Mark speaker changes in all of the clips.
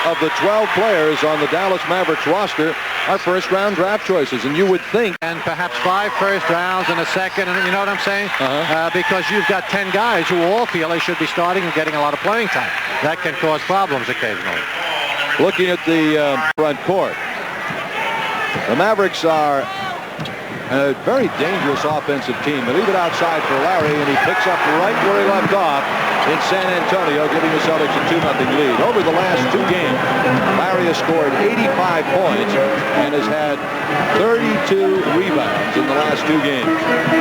Speaker 1: of the 12 players on the Dallas Mavericks roster are first-round draft choices, and you would think.
Speaker 2: And perhaps 5 first rounds and a second, and you know what I'm saying? Because you've got 10 guys who all feel they should be starting and getting a lot of playing time. That can cause problems occasionally.
Speaker 1: Looking at the front court, the Mavericks are a very dangerous offensive team. They leave it outside for Larry, and he picks up right where he left off in San Antonio, giving the Celtics a 2-0 lead. Over the last 2 games, Larry has scored 85 points and has had 32 rebounds in the last 2 games.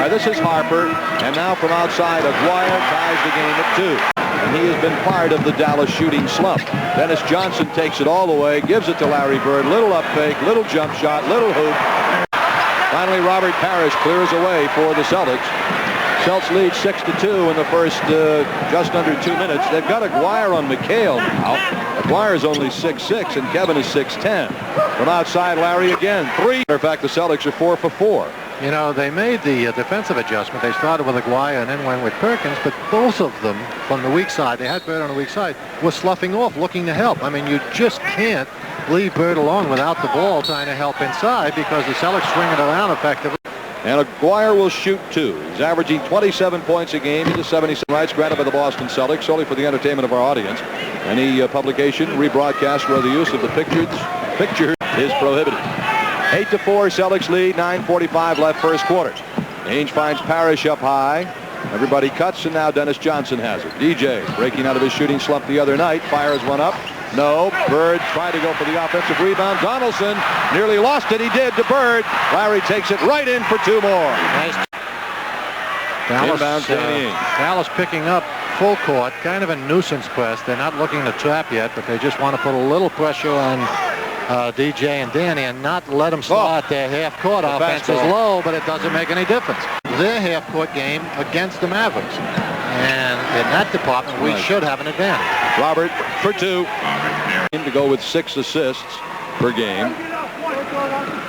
Speaker 1: This is Harper, and now from outside, Aguirre ties the game at 2. And he has been part of the Dallas shooting slump. Dennis Johnson takes it all the way, gives it to Larry Bird. Little up fake, little jump shot, little hoop. Finally, Robert Parrish clears away for the Celtics. Celtics lead 6-2 in the first just under 2 minutes. They've got Aguirre on McHale now. Aguirre's only 6'6", and Kevin is 6'10". From outside, Larry again. 3. Matter of fact, the Celtics are 4 for 4.
Speaker 2: You know, they made the defensive adjustment. They started with Aguirre and then went with Perkins, but both of them from the weak side, they had Bird on the weak side, were sloughing off, looking to help. I mean, you just can't leave Bird alone without the ball trying to help inside because the Celtics swing it around effectively.
Speaker 1: And Aguirre will shoot 2. He's averaging 27 points a game. He's a 77 rights granted by the Boston Celtics solely for the entertainment of our audience. Any publication, rebroadcast, where the use of the picture is prohibited. 8-4 Celtics lead, 9:45 left first quarter. Ainge finds Parrish up high. Everybody cuts, and now Dennis Johnson has it. DJ breaking out of his shooting slump the other night. Fires one up. No. Bird tried to go for the offensive rebound. Donaldson nearly lost it. He did to Bird. Larry takes it right in for 2 more.
Speaker 2: Nice. Dallas picking up full court. Kind of a nuisance press. They're not looking to trap yet, but they just want to put a little pressure on DJ and Danny and not let them start their half-court offense is low, but it doesn't make any difference. Their half-court game against the Mavericks. And in that department, we should have an advantage.
Speaker 1: Robert for 2. To go with 6 assists per game.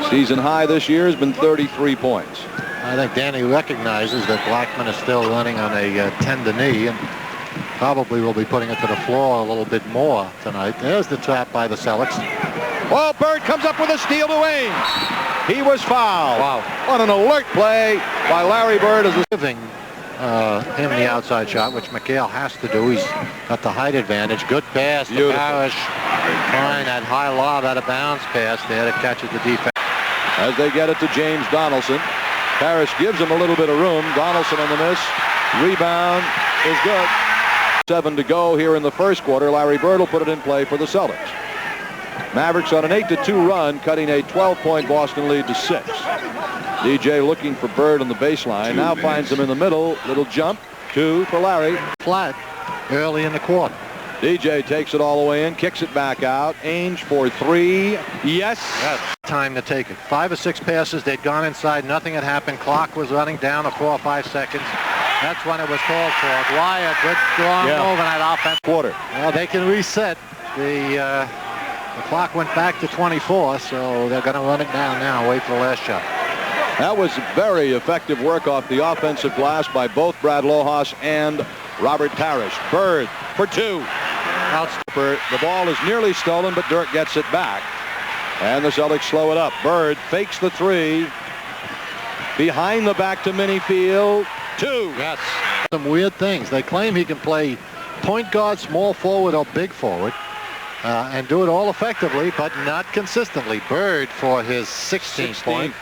Speaker 1: Season high this year has been 33 points.
Speaker 2: I think Danny recognizes that Blackman is still running on a tender knee and probably will be putting it to the floor a little bit more tonight. There's the trap by the Celtics.
Speaker 1: Well, Bird comes up with a steal to Ainge. He was fouled.
Speaker 2: Wow.
Speaker 1: What an alert play by Larry Bird. As
Speaker 2: giving him the outside shot, which McHale has to do. He's got the height advantage. Good pass to Parrish. Trying that high lob out of bounds pass there that catches the defense.
Speaker 1: As they get it to James Donaldson. Parrish gives him a little bit of room. Donaldson on the miss. Rebound is good. 7 to go here in the first quarter. Larry Bird will put it in play for the Celtics. Mavericks on an 8-2 run, cutting a 12-point Boston lead to 6. DJ looking for Bird on the baseline. Now finds him in the middle. Little jump. 2 for Larry.
Speaker 2: Flat early in the quarter.
Speaker 1: DJ takes it all the way in, kicks it back out. Ainge for 3. Yes.
Speaker 2: That's time to take it. 5 or 6 passes. They'd gone inside. Nothing had happened. Clock was running down to 4 or 5 seconds. That's when it was called for. Aguirre, good strong move in that offense.
Speaker 1: Quarter.
Speaker 2: Well, they can reset. The clock went back to 24, so they're going to run it down now. Wait for the last shot.
Speaker 1: That was very effective work off the offensive glass by both Brad Lohaus and Robert Parrish. Bird for 2. The ball is nearly stolen, but Dirk gets it back. And the Celtics slow it up. Bird fakes the 3. Behind the back to Minifield. 2.
Speaker 2: Yes. Some weird things. They claim he can play point guard, small forward, or big forward. And do it all effectively, but not consistently. Bird for his 16th point.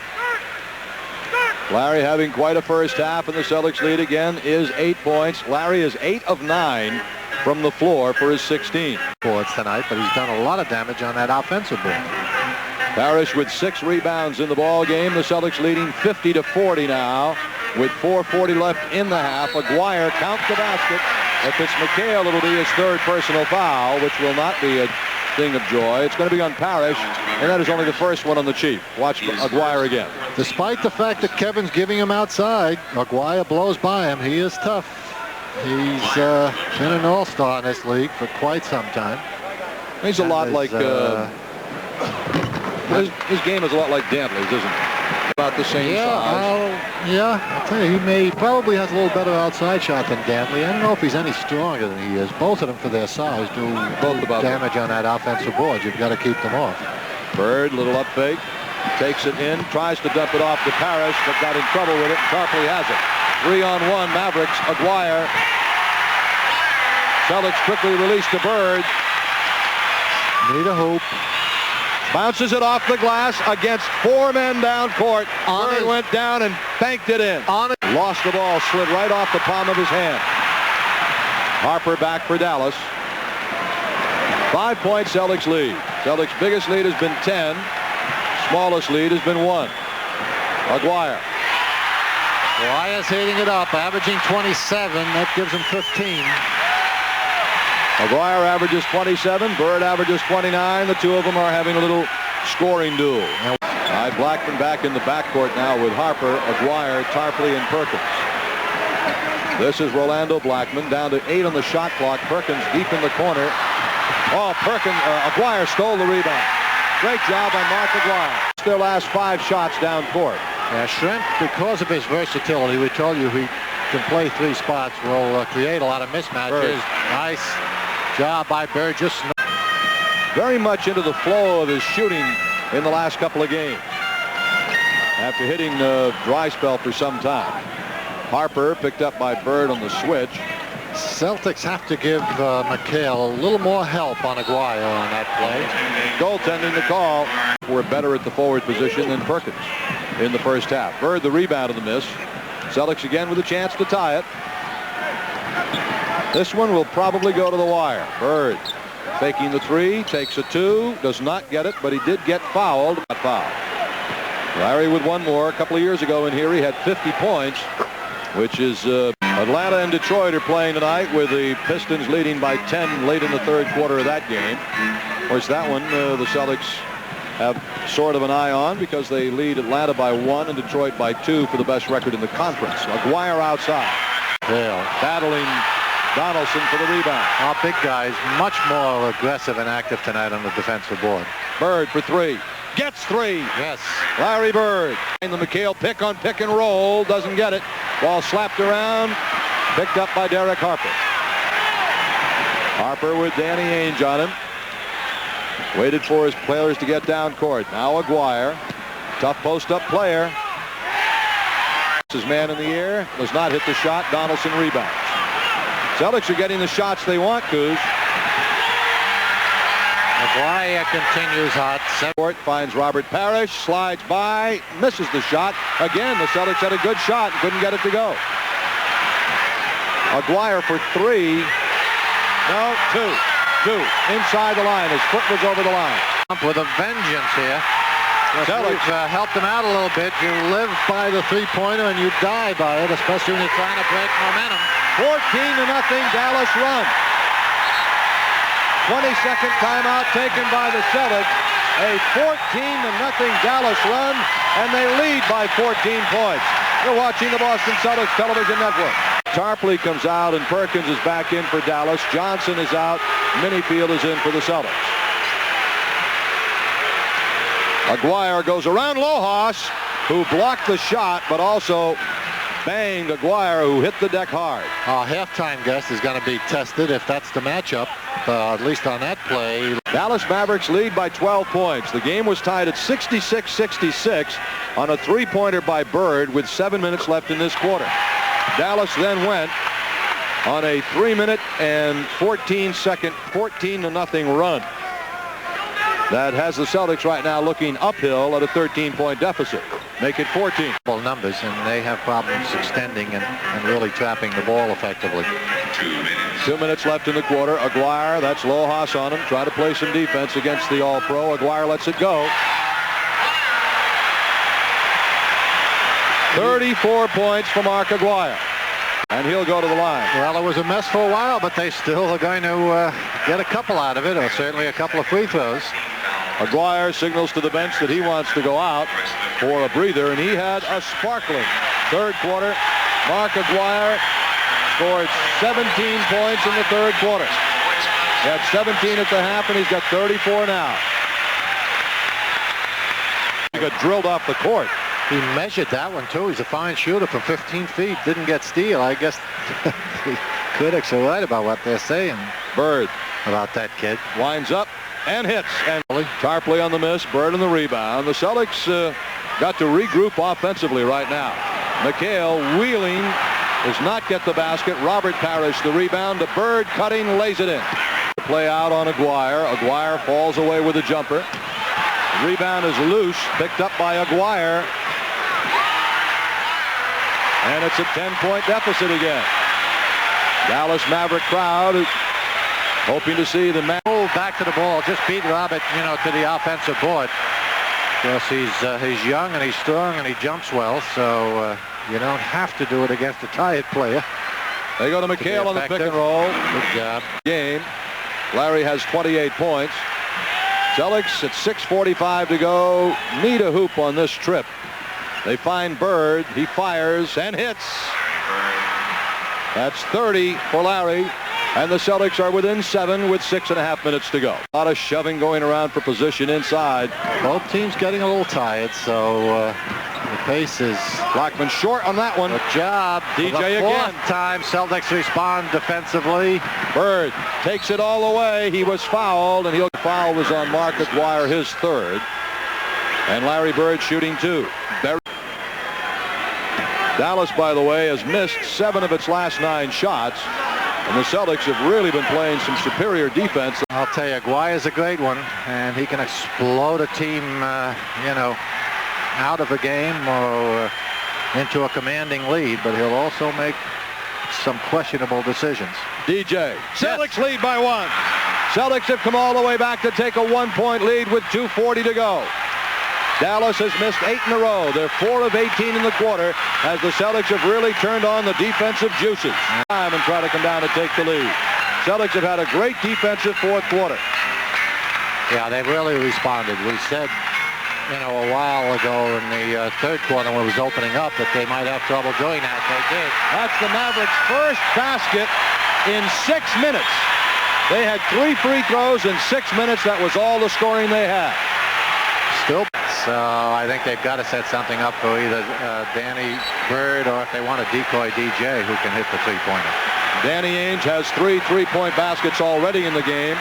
Speaker 1: Larry having quite a first half, and the Celtics lead again is 8 points. Larry is 8 of 9 from the floor for his 16th.
Speaker 2: Points tonight, but he's done a lot of damage on that offensive ball.
Speaker 1: Parrish with 6 rebounds in the ball game. The Celtics leading 50-40 now with 4:40 left in the half. Aguirre counts the basket. If it's McHale, it'll be his 3rd personal foul, which will not be a thing of joy. It's going to be on Parrish, and that is only the first one on the Chief. Watch Aguirre again.
Speaker 2: Despite the fact that Kevin's giving him outside, Aguirre blows by him. He is tough. He's been an all-star in this league for quite some time.
Speaker 1: He's a lot like his game is a lot like Dantley's, isn't it? About the same size.
Speaker 2: I'll tell you, he probably has a little better outside shot than Dantley. I don't know if he's any stronger than he is. Both of them, for their size, do damage on that offensive board. You've got to keep them off.
Speaker 1: Bird, little up fake, takes it in, tries to dump it off to Parrish, but got in trouble with it. Tarpley has it. 3-on-1, Mavericks. Aguirre. Celtics quickly release to Bird.
Speaker 2: Need a hoop.
Speaker 1: Bounces it off the glass against 4 men down court. Bird went down and banked it in. Lost the ball, slid right off the palm of his hand. Harper back for Dallas. 5-point Celtics lead. Celtics' biggest lead has been 10. Smallest lead has been 1. Aguirre.
Speaker 2: Aguirre's heating it up, averaging 27. That gives him 15.
Speaker 1: Aguirre averages 27. Bird averages 29. The two of them are having a little scoring duel. Blackman back in the backcourt now with Harper, Aguirre, Tarpley, and Perkins. This is Rolando Blackman down to 8 on the shot clock. Perkins deep in the corner. Oh, Aguirre stole the rebound. Great job by Mark Aguirre. Their last 5 shots down court.
Speaker 2: Yeah, Shrimp, because of his versatility, we told you he can play 3 spots, will create a lot of mismatches.
Speaker 1: Bird.
Speaker 2: Nice job by Bird. Just
Speaker 1: very much into the flow of his shooting in the last couple of games. After hitting the dry spell for some time. Harper picked up by Bird on the switch.
Speaker 2: Celtics have to give McHale a little more help on Aguirre on that play.
Speaker 1: Goaltending the call. We're better at the forward position than Perkins in the first half. Bird the rebound of the miss. Celtics again with a chance to tie it. This one will probably go to the wire. Bird faking the 3, takes a 2, does not get it, but he did get fouled. Not fouled. Larry with one more. A couple of years ago in here he had 50 points, which is Atlanta and Detroit are playing tonight with the Pistons leading by 10 late in the third quarter of that game. Of course, that one the Celtics have sort of an eye on because they lead Atlanta by 1 and Detroit by 2 for the best record in the conference. Aguirre outside. Battling Donaldson for the rebound.
Speaker 2: Our big guys much more aggressive and active tonight on the defensive board.
Speaker 1: Bird for 3. Gets 3.
Speaker 2: Yes.
Speaker 1: Larry Bird. And the McHale pick on pick and roll. Doesn't get it. Ball slapped around. Picked up by Derek Harper. Harper with Danny Ainge on him. Waited for his players to get down court. Now Aguirre. Tough post-up player. His man in the air. Does not hit the shot. Donaldson rebounds. Celtics are getting the shots they want, Coos.
Speaker 2: Aguirre continues hot.
Speaker 1: Court finds Robert Parrish. Slides by. Misses the shot. Again, the Celtics had a good shot. Couldn't get it to go. Aguirre for 3. No, 2. Inside the line. His foot was over the line.
Speaker 2: With a vengeance here. Celtics helped him out a little bit. You live by the 3-pointer and you die by it, especially when you're trying to break momentum.
Speaker 1: 14-0 Dallas run. 22nd timeout taken by the Celtics. A 14-0 Dallas run, and they lead by 14 points. You're watching the Boston Celtics Television Network. Tarpley comes out, and Perkins is back in for Dallas. Johnson is out. Minifield is in for the Celtics. Aguirre goes around Lojas, who blocked the shot, but also banged Aguirre, who hit the deck hard.
Speaker 2: Our halftime guest is going to be tested if that's the matchup, at least on that play.
Speaker 1: Dallas Mavericks lead by 12 points. The game was tied at 66-66 on a 3-pointer by Bird with 7 minutes left in this quarter. Dallas then went on a 3-minute and 14-second 14-0 run. That has the Celtics right now looking uphill at a 13-point deficit. Make it 14.
Speaker 2: Numbers, and they have problems extending and really trapping the ball effectively.
Speaker 1: 2 minutes left in the quarter. Aguirre, that's Lojas on him. Try to play some defense against the All-Pro. Aguirre lets it go. 34 points for Mark Aguirre. And he'll go to the line.
Speaker 2: Well, it was a mess for a while, but they still are going to get a couple out of it, or certainly a couple of free throws.
Speaker 1: Aguirre signals to the bench that he wants to go out for a breather, and he had a sparkling third quarter. Mark Aguirre scored 17 points in the third quarter. He had 17 at the half, and he's got 34 now. He got drilled off the court.
Speaker 2: He measured that one, too. He's a fine shooter from 15 feet. Didn't get steal. I guess the critics are right about what they're saying.
Speaker 1: Bird
Speaker 2: about that kid.
Speaker 1: Winds up and hits. And Tarpley on the miss. Bird on the rebound. The Celtics got to regroup offensively right now. McHale wheeling does not get the basket. Robert Parrish the rebound. The Bird cutting, lays it in. Play out on Aguirre. Aguirre falls away with a jumper. Rebound is loose. Picked up by Aguirre. And it's a 10-point deficit again. Dallas Maverick crowd hoping to see the man
Speaker 2: move back to the ball. Just beat Robert, to the offensive board. Because he's young and he's strong and he jumps well. So you don't have to do it against a tired player.
Speaker 1: They go to McHale on the pick and roll.
Speaker 2: Good job.
Speaker 1: Game. Larry has 28 points. Celtics at 6:45 to go. Need a hoop on this trip. They find Bird. He fires and hits. That's 30 for Larry. And the Celtics are within 7 with 6.5 minutes to go. A lot of shoving going around for position inside.
Speaker 2: Both teams getting a little tired, so the pace is...
Speaker 1: Blackman short on that one.
Speaker 2: Good job.
Speaker 1: DJ
Speaker 2: again.
Speaker 1: Fourth
Speaker 2: time Celtics respond defensively.
Speaker 1: Bird takes it all away. He was fouled, and the foul was on Mark Aguirre, his third. And Larry Bird shooting 2. Dallas, by the way, has missed 7 of its last 9 shots. And the Celtics have really been playing some superior defense.
Speaker 2: I'll tell you, Aguirre's a great one, and he can explode a team, out of a game or into a commanding lead, but he'll also make some questionable decisions.
Speaker 1: DJ, Celtics lead by 1. Celtics have come all the way back to take a 1-point lead with 2:40 to go. Dallas has missed 8 in a row. They're 4 of 18 in the quarter as the Celtics have really turned on the defensive juices. And try to come down and take the lead. Celtics have had a great defensive fourth quarter.
Speaker 2: Yeah, they've really responded. We said, a while ago in the third quarter when it was opening up that they might have trouble doing that. They did.
Speaker 1: That's the Mavericks' first basket in 6 minutes. They had 3 free throws in 6 minutes. That was all the scoring they had.
Speaker 2: Still. So I think they've got to set something up for either Danny Bird or if they want to decoy DJ who can hit the three-pointer.
Speaker 1: Danny Ainge has 3 3-point baskets already in the game.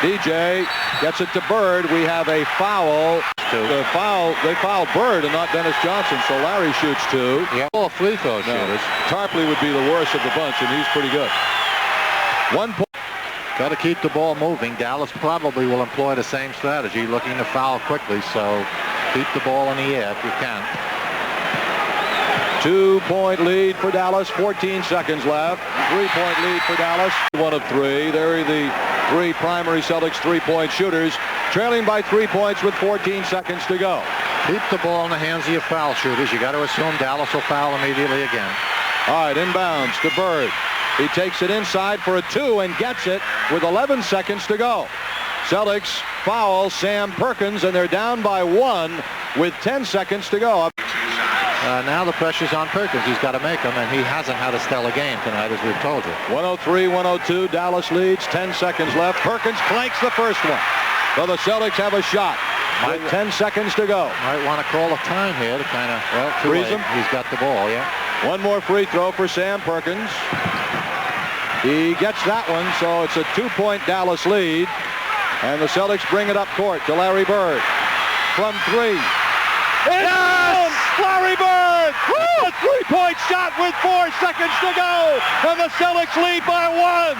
Speaker 1: DJ gets it to Bird. We have a foul. They fouled Bird and not Dennis Johnson, so Larry shoots 2.
Speaker 2: Yeah, all free throw shooters.
Speaker 1: Tarpley would be the worst of the bunch, and he's pretty good. 1 point.
Speaker 2: Got to keep the ball moving. Dallas probably will employ the same strategy, looking to foul quickly, so keep the ball in the air if you can.
Speaker 1: 2-point lead for Dallas, 14 seconds left. 3-point lead for Dallas, 1 of 3. They're the 3 primary Celtics 3-point shooters, trailing by 3 points with 14 seconds to go.
Speaker 2: Keep the ball in the hands of your foul shooters. You got to assume Dallas will foul immediately again.
Speaker 1: All right, inbounds to Bird. He takes it inside for a 2 and gets it with 11 seconds to go. Celtics foul Sam Perkins, and they're down by 1 with 10 seconds to go.
Speaker 2: Now the pressure's on Perkins. He's got to make them, and he hasn't had a stellar game tonight, as we've told you.
Speaker 1: 103-102. Dallas leads. 10 seconds left. Perkins clanks the first one. So the Celtics have a shot. With 10 seconds to go.
Speaker 2: Might want to call a time here to kind of,
Speaker 1: freeze him.
Speaker 2: He's got the ball, yeah.
Speaker 1: 1 more free throw for Sam Perkins. He gets that one, so it's a 2-point Dallas lead. And the Celtics bring it up court to Larry Bird. From 3. Yes! Larry Bird! A 3-point shot with 4 seconds to go. And the Celtics lead by 1.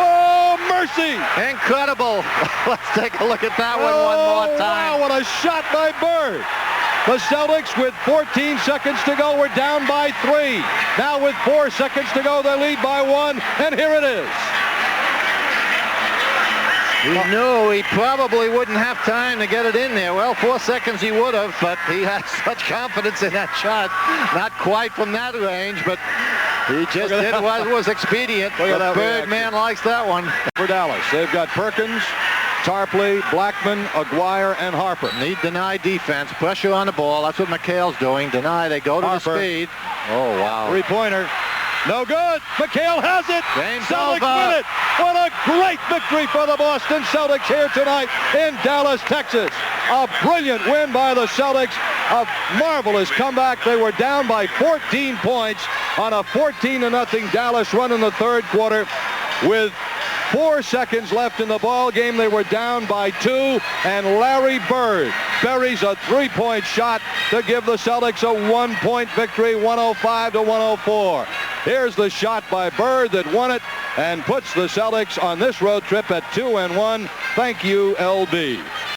Speaker 1: Oh, mercy!
Speaker 2: Incredible. Let's take a look at that one more time.
Speaker 1: Wow, what a shot by Bird. The Celtics with 14 seconds to go were down by 3. Now with 4 seconds to go, they lead by 1, and here it is.
Speaker 2: He knew he probably wouldn't have time to get it in there. Well, 4 seconds he would have, but he had such confidence in that shot. Not quite from that range, but he just did what was expedient. The Birdman likes that one.
Speaker 1: For Dallas, they've got Perkins, Tarpley, Blackman, Aguirre, and Harper.
Speaker 2: Need deny defense. Pressure on the ball. That's what McHale's doing. Deny. They go to
Speaker 1: Harper.
Speaker 2: the speed. Oh, wow.
Speaker 1: 3-pointer. No good. McHale has it.
Speaker 2: Game's
Speaker 1: Celtics
Speaker 2: over.
Speaker 1: win it. What a great victory for the Boston Celtics here tonight in Dallas, Texas. A brilliant win by the Celtics. A marvelous comeback. They were down by 14 points on a 14-0 Dallas run in the third quarter. With 4 seconds left in the ball game, they were down by 2, and Larry Bird buries a three-point shot to give the Celtics a one-point victory, 105-104. Here's the shot by Bird that won it and puts the Celtics on this road trip at 2-1. Thank you, LB.